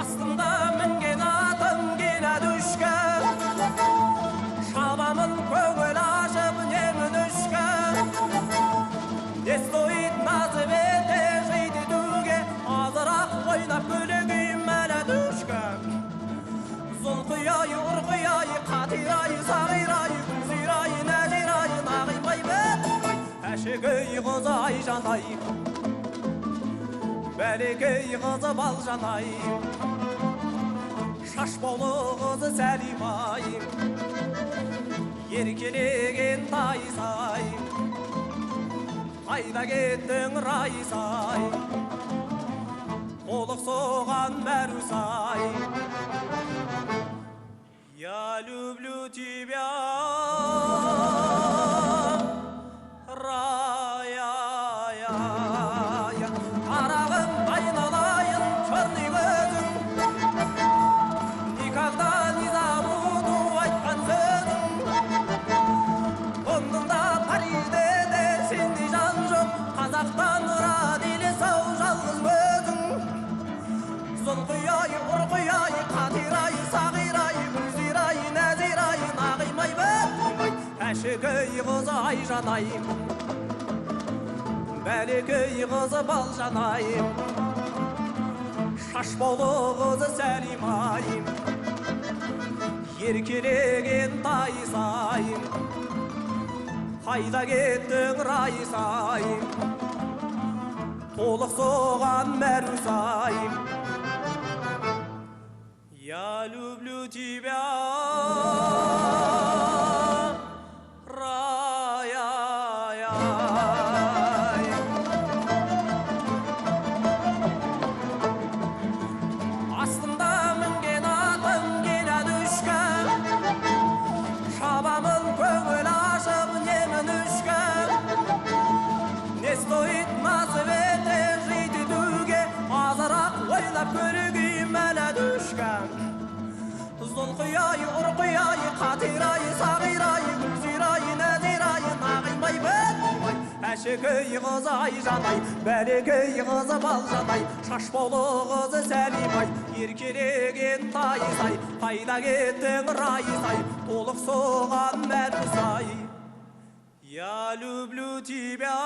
Астында мінген атым келе düşкен, шабамын көңіл ашып немін үшкен. Не стоит называть жить дуге, азырақ ойнап күлігім әлі düşкен. Зұлқияй, ұрқияй, қатирай, сағирай, күзирай, нәжирай, нағимай бәт, әшекей қызы айжанай, бәлекей қызы балжанай, шаш болы қызы сәлимай, еркелеген тайсай, қайда кеттің райсай, толық соған мәрусай. Я люблю тебя, рая, қарағым айналайын черный көзің, никогда не забуду айтқан сөзің. Лондонда, Парижде де сендей жан жоқ, қазақтан ұран елесау жалғыз өзің. Зұлқияй, ұрқияй, қатирай, сағирай, күзирай, нәзирай, нағимай бәтімай, әшекей қызы айжанай, бәлекей қызы балжанай, шаш болы қызы сәлимай, еркелеген тайсай, қайда кеттің райсай, толық соған мәрусай. Я люблю тебя, рая. Астында мінген атым келе düşкен, шабамын көңіл ашып немін үшкен. Не стоит называть жить дуге, азырақ ойлап көрігім әлі düşкен. Зұлқияй, ұрқияй, қатирай, сағирай, күзирай, нәзирай, нағимай бәтімай, әшекей қызы айжанай, бәлекей қызы балжанай, шаш болы қызы сәлимай, еркелеген тайсай, қайда кеттің райсай, толық соған мәрусай. Я люблю тебя.